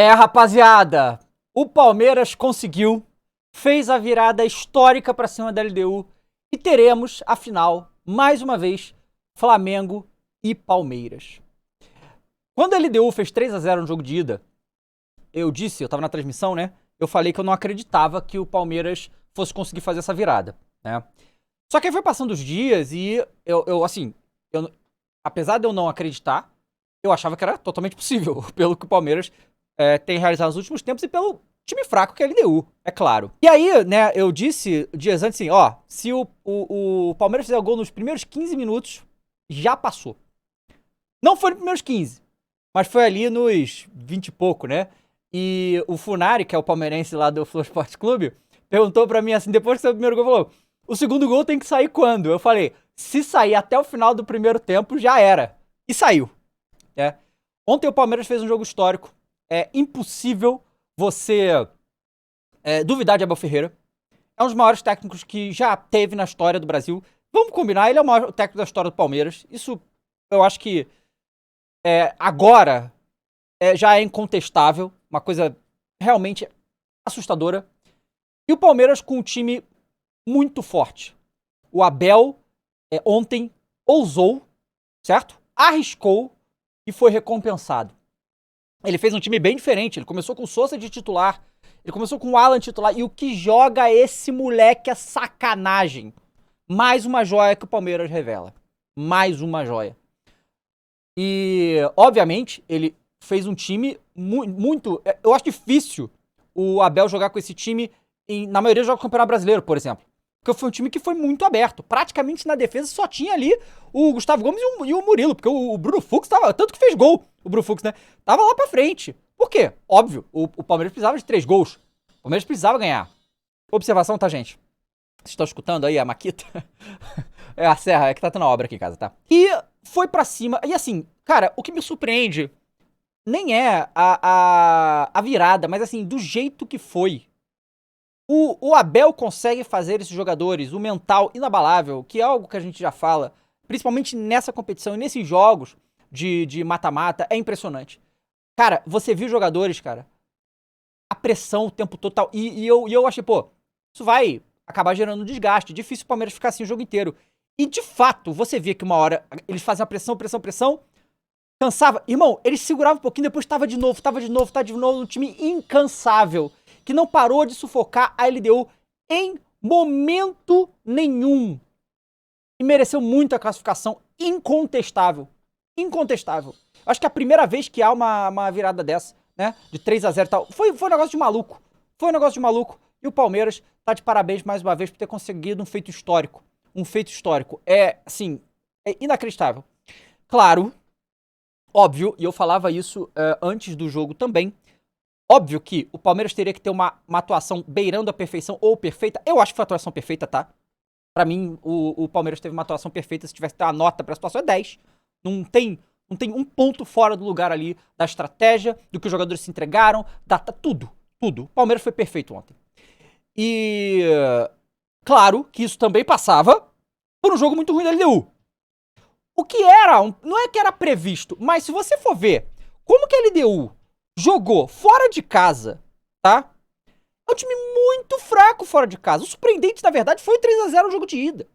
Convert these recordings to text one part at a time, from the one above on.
Rapaziada, o Palmeiras conseguiu, fez a virada histórica pra cima da LDU e teremos, afinal, mais uma vez, Flamengo e Palmeiras. Quando a LDU fez 3-0 no jogo de ida, eu tava na transmissão, né? Eu falei que eu não acreditava que o Palmeiras fosse conseguir fazer essa virada, né? Só que aí foi passando os dias e apesar de eu não acreditar, eu achava que era totalmente possível, pelo que o Palmeiras tem realizado nos últimos tempos e pelo time fraco que é a LDU, é claro. E aí, né, eu disse dias antes assim, ó, se o Palmeiras fizer o gol nos primeiros 15 minutos, já passou. Não foi nos primeiros 15, mas foi ali nos 20 e pouco, né? E o Funari, que é o palmeirense lá do Flow Esporte Clube, perguntou pra mim assim, depois que saiu o primeiro gol, falou, o segundo gol tem que sair quando? Eu falei, se sair até o final do primeiro tempo, já era. E saiu. Ontem o Palmeiras fez um jogo histórico. É impossível você duvidar de Abel Ferreira. É um dos maiores técnicos que já teve na história do Brasil. Vamos combinar, ele é o maior técnico da história do Palmeiras. Isso eu acho que agora já é incontestável. Uma coisa realmente assustadora. E o Palmeiras com um time muito forte. O Abel ontem ousou, certo? Arriscou e foi recompensado. Ele fez um time bem diferente. Ele começou com o Sousa de titular. Ele começou com o Alan titular. E o que joga esse moleque é sacanagem. Mais uma joia que o Palmeiras revela. Mais uma joia. E, obviamente, ele fez um time muito... Eu acho difícil o Abel jogar com esse time na maioria dos jogos do Campeonato Brasileiro, por exemplo. Porque foi um time que foi muito aberto. Praticamente na defesa só tinha ali o Gustavo Gomes e o Murilo. Porque o Bruno Fux tava... Tanto que fez gol, o Bruno Fux, né? Tava lá pra frente. Por quê? Óbvio, o Palmeiras precisava de 3 gols. O Palmeiras precisava ganhar. Observação, tá, gente? Vocês estão escutando aí a Maquita? É a serra, é que tá tendo obra aqui em casa, tá? E foi pra cima. E assim, cara, o que me surpreende nem é a virada, mas assim, do jeito que foi. O Abel consegue fazer esses jogadores, o mental inabalável, que é algo que a gente já fala, principalmente nessa competição e nesses jogos de mata-mata, é impressionante. Cara, você viu jogadores, cara, a pressão o tempo todo tal, e eu achei, pô, isso vai acabar gerando desgaste, difícil o Palmeiras ficar assim o jogo inteiro. E de fato, você via que uma hora eles faziam a pressão, cansava. Irmão, eles seguravam um pouquinho, depois tava de novo, um time incansável, que não parou de sufocar a LDU em momento nenhum. E mereceu muito a classificação, incontestável. Incontestável. Acho que é a primeira vez que há uma virada dessa, né? De 3-0 e tal. Foi um negócio de maluco. Foi um negócio de maluco. E o Palmeiras tá de parabéns mais uma vez por ter conseguido um feito histórico. Um feito histórico. Assim, é inacreditável. Claro, óbvio, e eu falava isso antes do jogo também, óbvio que o Palmeiras teria que ter uma atuação beirando a perfeição ou perfeita. Eu acho que foi a atuação perfeita, tá? Pra mim, o Palmeiras teve uma atuação perfeita. Se tivesse que ter uma nota pra situação, é 10. Não tem um ponto fora do lugar ali da estratégia, do que os jogadores se entregaram, tudo. O Palmeiras foi perfeito ontem. E claro que isso também passava por um jogo muito ruim da LDU. O que não é que era previsto, mas se você for ver como que a LDU jogou fora de casa, tá? É um time muito fraco fora de casa. O surpreendente, na verdade, foi o 3-0 no jogo de ida.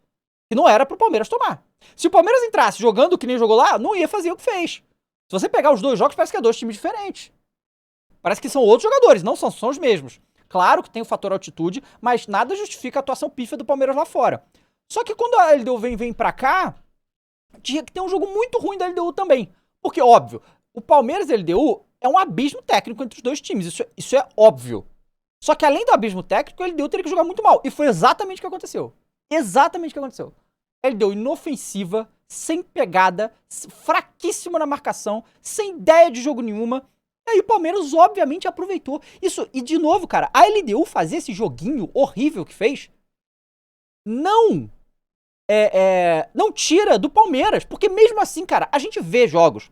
Que não era pro Palmeiras tomar. Se o Palmeiras entrasse jogando que nem jogou lá, não ia fazer o que fez. Se você pegar os dois jogos, parece que é 2 times diferentes. Parece que são outros jogadores, não são os mesmos. Claro que tem o fator altitude, mas nada justifica a atuação pífia do Palmeiras lá fora. Só que quando a LDU vem pra cá, tinha que ter um jogo muito ruim da LDU também. Porque, óbvio, o Palmeiras e a LDU é um abismo técnico entre os dois times. Isso é óbvio. Só que além do abismo técnico, a LDU teria que jogar muito mal. E foi exatamente o que aconteceu. Exatamente o que aconteceu. A LDU inofensiva, sem pegada, fraquíssima na marcação, sem ideia de jogo nenhuma. E aí o Palmeiras, obviamente, aproveitou. Isso, e de novo, cara, a LDU fazer esse joguinho horrível que fez, não tira do Palmeiras. Porque mesmo assim, cara, a gente vê jogos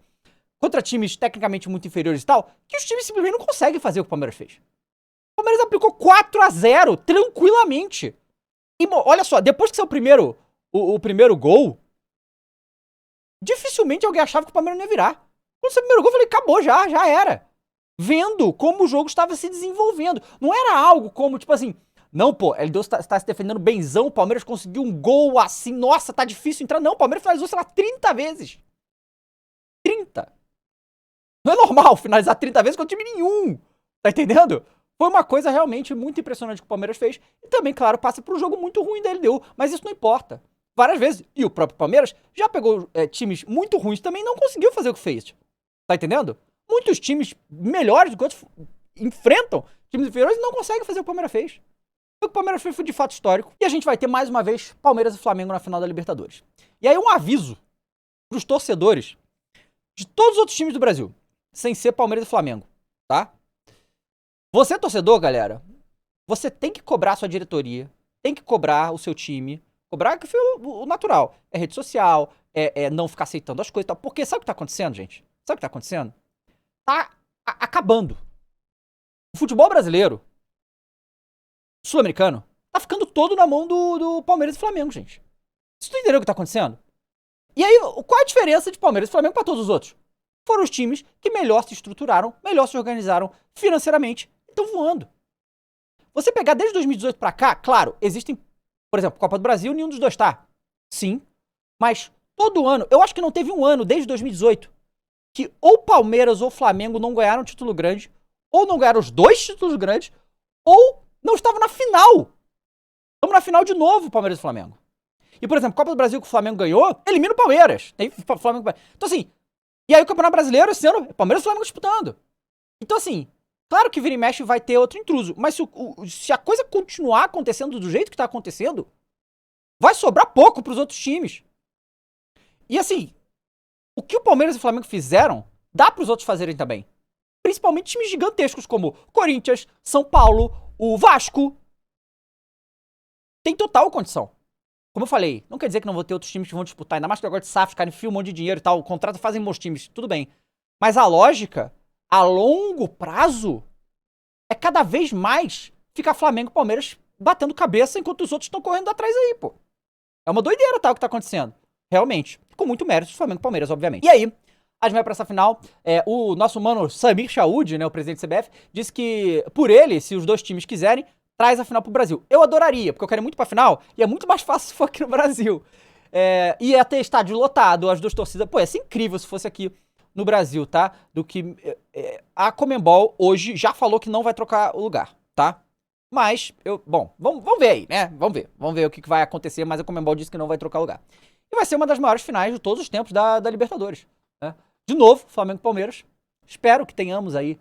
contra times tecnicamente muito inferiores e tal, que os times simplesmente não conseguem fazer o que o Palmeiras fez. O Palmeiras aplicou 4-0 tranquilamente. E olha só, depois que saiu o primeiro gol, dificilmente alguém achava que o Palmeiras não ia virar. Quando saiu o primeiro gol, eu falei, acabou já era. vendo como o jogo estava se desenvolvendo. Não era algo como, tipo assim, não, pô, LDU está se defendendo benzão, o Palmeiras conseguiu um gol assim, nossa, tá difícil entrar. Não, o Palmeiras finalizou, sei lá, 30 vezes. 30. Não é normal finalizar 30 vezes com time nenhum. Tá entendendo? Foi uma coisa realmente muito impressionante que o Palmeiras fez. E também, claro, passa por um jogo muito ruim da LDU. Mas isso não importa. Várias vezes. E o próprio Palmeiras já pegou times muito ruins também e não conseguiu fazer o que fez. Tá entendendo? Muitos times melhores do que outros enfrentam times inferiores e não conseguem fazer o que o Palmeiras fez. O que o Palmeiras fez foi de fato histórico. E a gente vai ter mais uma vez Palmeiras e Flamengo na final da Libertadores. E aí um aviso pros torcedores de todos os outros times do Brasil, sem ser Palmeiras e Flamengo, tá? Você, torcedor, galera, você tem que cobrar a sua diretoria, tem que cobrar o seu time, cobrar que foi o natural. É rede social, é não ficar aceitando as coisas e tal. Porque sabe o que tá acontecendo, gente? Sabe o que tá acontecendo? Tá acabando. O futebol brasileiro, sul-americano, tá ficando todo na mão do Palmeiras e Flamengo, gente. Vocês entendeu o que tá acontecendo? E aí, qual é a diferença de Palmeiras e Flamengo pra todos os outros? Foram os times que melhor se estruturaram, melhor se organizaram financeiramente e estão voando. Você pegar desde 2018 pra cá, claro, existem, por exemplo, Copa do Brasil, nenhum dos dois tá. Sim. Mas todo ano, eu acho que não teve um ano desde 2018 que ou Palmeiras ou Flamengo não ganharam um título grande, ou não ganharam os dois títulos grandes, ou não estavam na final. Estamos na final de novo, Palmeiras e Flamengo. E, por exemplo, Copa do Brasil que o Flamengo ganhou, elimina o Palmeiras. Tem Flamengo. Então, assim, e aí o Campeonato Brasileiro, esse ano, Palmeiras e Flamengo disputando. Então, assim, claro que vira e mexe vai ter outro intruso, mas se a coisa continuar acontecendo do jeito que tá acontecendo, vai sobrar pouco pros outros times. E, assim, o que o Palmeiras e o Flamengo fizeram, dá pros outros fazerem também. Principalmente times gigantescos como Corinthians, São Paulo, o Vasco. Tem total condição. Como eu falei, não quer dizer que não vou ter outros times que vão disputar, ainda mais que agora de SAF, ficarem fio um monte de dinheiro e tal, o contrato fazem bons times, tudo bem. Mas a lógica, a longo prazo, é cada vez mais ficar Flamengo e Palmeiras batendo cabeça enquanto os outros estão correndo atrás aí, pô. É uma doideira, tá, o que tá acontecendo. Realmente. Com muito mérito do Flamengo e Palmeiras, obviamente. E aí, a gente vai pra essa final. O nosso mano Samir Chaud, né, o presidente do CBF, disse que, por ele, se os dois times quiserem, traz a final pro Brasil. Eu adoraria, porque eu quero ir muito pra final, e é muito mais fácil se for aqui no Brasil. Ia ter estádio lotado, as duas torcidas. Pô, ia ser incrível se fosse aqui no Brasil, tá? Do que a Conmebol hoje já falou que não vai trocar o lugar, tá? Mas, bom, vamos ver aí, né? Vamos ver o que vai acontecer, mas a Conmebol disse que não vai trocar o lugar. E vai ser uma das maiores finais de todos os tempos da Libertadores, né? De novo, Flamengo e Palmeiras. Espero que tenhamos aí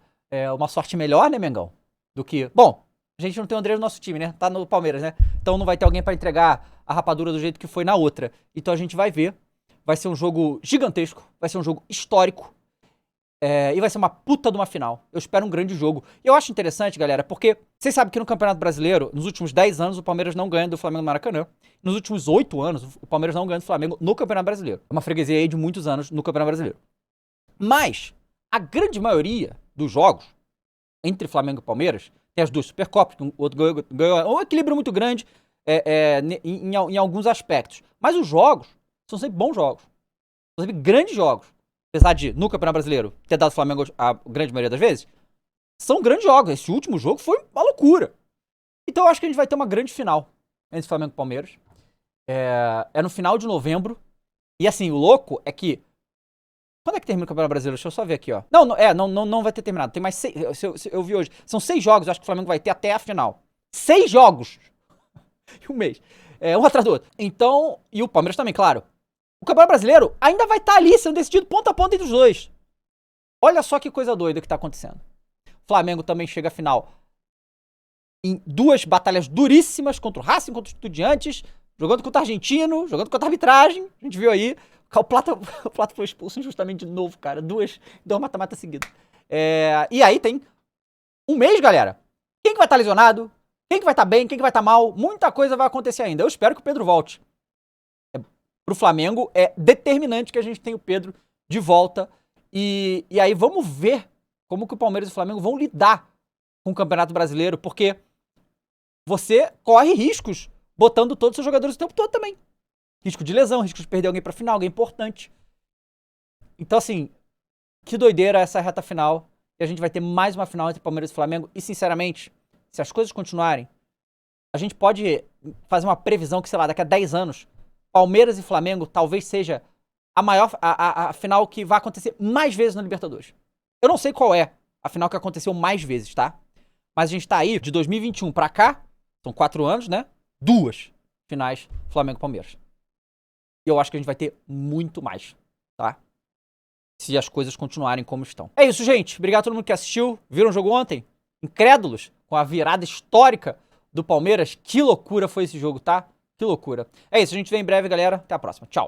uma sorte melhor, né, Mengão? Do que... Bom, a gente não tem o André no nosso time, né? Tá no Palmeiras, né? Então não vai ter alguém pra entregar a rapadura do jeito que foi na outra. Então a gente vai ver. Vai ser um jogo gigantesco. Vai ser um jogo histórico. E vai ser uma puta de uma final. Eu espero um grande jogo. E eu acho interessante, galera, porque vocês sabem que no Campeonato Brasileiro, nos últimos 10 anos, o Palmeiras não ganha do Flamengo no Maracanã. Nos últimos 8 anos, o Palmeiras não ganha do Flamengo no Campeonato Brasileiro. É uma freguesia aí de muitos anos no Campeonato Brasileiro. Mas a grande maioria dos jogos entre Flamengo e Palmeiras, tem as duas Supercopas, que o outro ganhou um equilíbrio muito grande em alguns aspectos. Mas os jogos são sempre bons jogos. São sempre grandes jogos. Apesar de, no Campeonato Brasileiro, ter dado Flamengo a grande maioria das vezes, são grandes jogos. Esse último jogo foi uma loucura. Então eu acho que a gente vai ter uma grande final entre Flamengo e Palmeiras. É no final de novembro. E assim, o louco é que... Quando é que termina o Campeonato Brasileiro? Deixa eu só ver aqui, ó. Não vai ter terminado. Tem mais 6... Eu vi hoje. São 6 jogos, eu acho que o Flamengo vai ter até a final. 6 jogos! Em um mês. Um atrás do outro. Então... E o Palmeiras também, claro. O Campeonato Brasileiro ainda vai estar ali, sendo decidido ponta a ponta entre os dois. Olha só que coisa doida que tá acontecendo. O Flamengo também chega à final em 2 batalhas duríssimas contra o Racing, contra os Estudiantes, jogando contra o Argentino, jogando contra a arbitragem. A gente viu aí. O Plata foi expulso injustamente de novo, cara. 2 mata-mata seguidas. E aí tem um mês, galera. Quem que vai estar lesionado? Quem que vai estar bem? Quem que vai estar mal? Muita coisa vai acontecer ainda. Eu espero que o Pedro volte. Pro Flamengo é determinante que a gente tenha o Pedro de volta. E aí vamos ver como que o Palmeiras e o Flamengo vão lidar com o Campeonato Brasileiro, porque você corre riscos botando todos os seus jogadores o tempo todo também. Risco de lesão, risco de perder alguém pra final, alguém importante. Então, assim, que doideira essa reta final. que a gente vai ter mais uma final entre Palmeiras e Flamengo. E, sinceramente, se as coisas continuarem, a gente pode fazer uma previsão que, sei lá, daqui a 10 anos, Palmeiras e Flamengo talvez seja a maior, a final que vai acontecer mais vezes na Libertadores. Eu não sei qual é a final que aconteceu mais vezes, tá? Mas a gente tá aí, de 2021 pra cá, são 4 anos, né? 2 finais Flamengo e Palmeiras. E eu acho que a gente vai ter muito mais, tá? Se as coisas continuarem como estão. É isso, gente. Obrigado a todo mundo que assistiu. Viram o jogo ontem? Incrédulos com a virada histórica do Palmeiras. Que loucura foi esse jogo, tá? Que loucura. É isso, a gente vê em breve, galera. Até a próxima. Tchau.